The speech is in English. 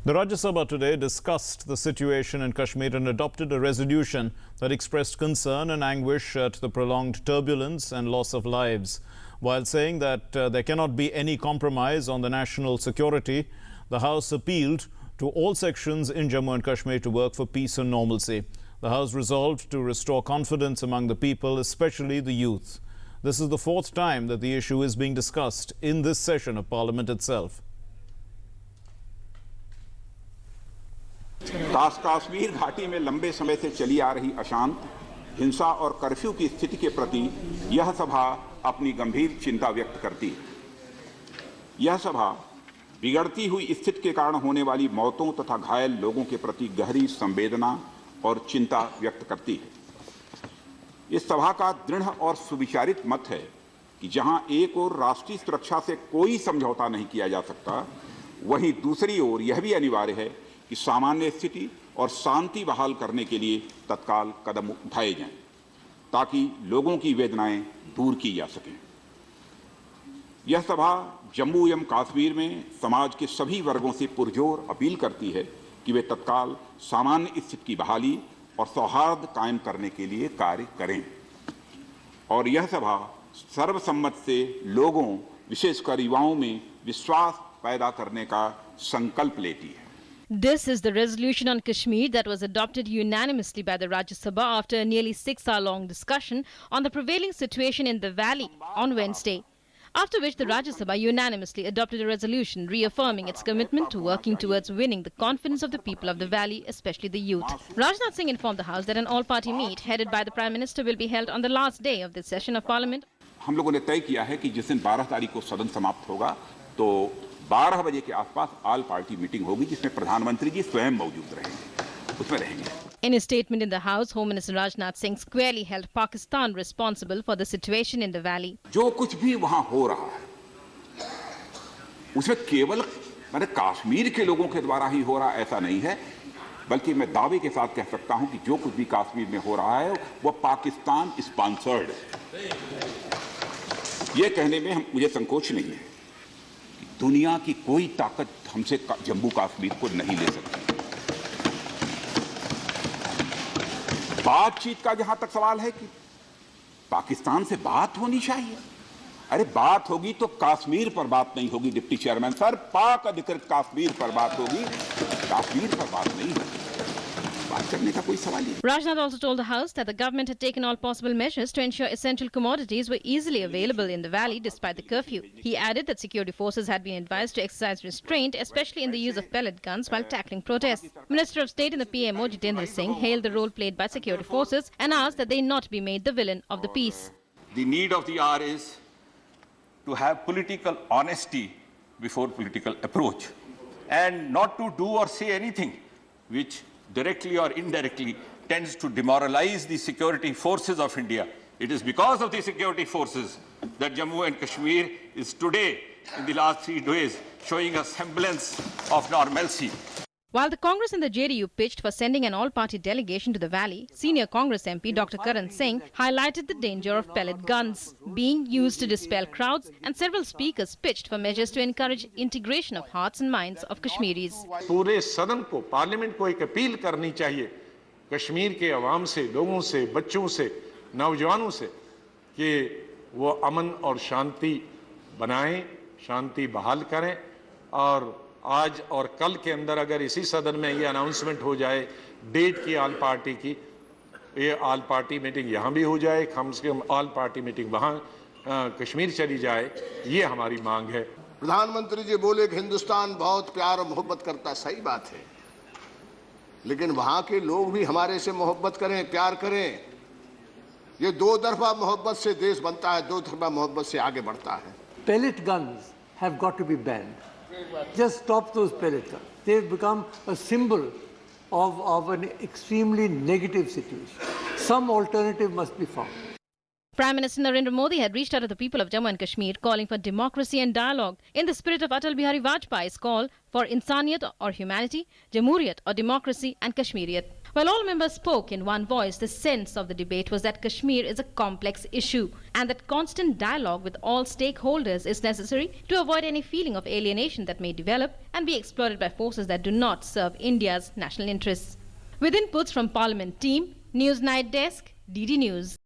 The Rajya Sabha today discussed the situation in Kashmir and adopted a resolution that expressed concern and anguish at the prolonged turbulence and loss of lives. While saying that there cannot be any compromise on the national security, the House appealed to all sections in Jammu and Kashmir to work for peace and normalcy. The House resolved to restore confidence among the people, especially the youth. This is the fourth time that the issue is being discussed in this session of Parliament itself. Kashmir घाटी में लंबे समय से चली आ रही अशांत, हिंसा और कर्फ्यू की स्थिति के प्रति यह सभा अपनी गंभीर चिंता व्यक्त करती है। यह सभा बिगड़ती हुई स्थिति के कारण होने वाली मौतों तथा घायल लोगों के प्रति गहरी संवेदना और चिंता व्यक्त करती है। इस सभा का दृढ़ और सुविचारित मत है कि जहां एक ओर राष्ट्रीय सुरक्षा से कोई समझौता नहीं किया जा सकता, वहीं दूसरी ओर यह भी अनिवार्य है कि सामान्य स्थिति और शांति बहाल करने के लिए तत्काल कदम उठाए जाएं, ताकि लोगों की वेदनाएं दूर की जा सकें। यह सभा जम्मू एवं कश्मीर में समाज के सभी वर्गों से पुरजोर अपील करती है कि वे तत्काल सामान्य स्थिति की बहाली और सौहार्द कायम करने के लिए कार्य करें। और यह सभा सर्वसम्मत से लोगों, विशेषकर युवाओं में विश्वास पैदा करने का संकल्प लेती है। This is the resolution on Kashmir that was adopted unanimously by the Rajya Sabha after a nearly 6-hour-long discussion on the prevailing situation in the valley on Wednesday. After which the Rajya Sabha unanimously adopted a resolution reaffirming its commitment to working towards winning the confidence of the people of the valley, especially the youth. Rajnath Singh informed the House that an all-party meet headed by the Prime Minister will be held on the last day of this session of Parliament. हम लोगों ने तय किया है कि जिस दिन 12 तारीख को सदन समाप्त होगा तो 12 बजे के आसपास ऑल पार्टी मीटिंग होगी, जिसमें प्रधानमंत्री जी स्वयं मौजूद रहेंगे, उसमें रहेंगे। In a statement in the House, Home Minister Rajnath Singh squarely held Pakistan responsible for the situation in the valley. जो कुछ भी वहां हो रहा है, उसमें केवल कश्मीर के लोगों के द्वारा ही हो रहा ऐसा नहीं है, बल्कि मैं दावे के साथ कह सकता हूं कि जो कुछ भी कश्मीर में हो रहा है वो पाकिस्तान स्पॉन्सर्ड है। ये कहने में मुझे संकोच नहीं है कि दुनिया की कोई ताकत हमसे जम्मू कश्मीर को नहीं ले सकती। बातचीत का जहां तक सवाल है कि पाकिस्तान से बात होनी चाहिए, अरे बात होगी तो कश्मीर पर बात नहीं होगी डिप्टी चेयरमैन सर, पाक अधिकृत कश्मीर पर बात होगी, कश्मीर पर बात नहीं होगी। बात करने का कोई सवाल नहीं। Rajnath also told the House that the government had taken all possible measures to ensure essential commodities were easily available in the valley despite the curfew. He added that security forces had been advised to exercise restraint, especially in the use of pellet guns while tackling protests. Minister of State in the PMO, Jitendra Singh, hailed the role played by security forces and asked that they not be made the villain of the peace. The need of the hour is to have political honesty before political approach, and not to do or say anything which directly or indirectly tends to demoralize the security forces of India. It is because of the security forces that Jammu and Kashmir is today, in the last 3 days, showing a semblance of normalcy. While the Congress and the JDU pitched for sending an all-party delegation to the valley, senior Congress MP Dr. Karan Singh highlighted the danger of pellet guns being used to dispel crowds, and several speakers pitched for measures to encourage integration of hearts and minds of Kashmiris. पूरे सदन को, parliament को एक appeal करनी चाहिए कश्मीर के अवाम से, लोगों से, बच्चों से, नौजवानों से कि वो अमन और शांति बनाएं, शांति बहाल करें। और आज और कल के अंदर अगर इसी सदन में ये अनाउंसमेंट हो जाए डेट की ऑल पार्टी की, ये ऑल पार्टी मीटिंग यहाँ भी हो जाए, कम से कम ऑल पार्टी मीटिंग वहाँ कश्मीर चली जाए, ये हमारी मांग है। प्रधानमंत्री जी बोले कि हिंदुस्तान बहुत प्यार और मोहब्बत करता, सही बात है, लेकिन वहाँ के लोग भी हमारे से मोहब्बत करें, प्यार करें। ये दो तरफा मोहब्बत से देश बनता है, दो तरफा मोहब्बत से आगे बढ़ता है। Pellet guns have got to be banned. Just stop those pellet guns. They've become a symbol of an extremely negative situation. Some alternative must be found. Prime Minister Narendra Modi had reached out to the people of Jammu and Kashmir, calling for democracy and dialogue in the spirit of Atal Bihari Vajpayee's call for Insaniyat or humanity, Jamhuriyat or democracy, and Kashmiriyat. While all members spoke in one voice, the sense of the debate was that Kashmir is a complex issue and that constant dialogue with all stakeholders is necessary to avoid any feeling of alienation that may develop and be exploited by forces that do not serve India's national interests. With inputs from Parliament team, News Night Desk, DD News.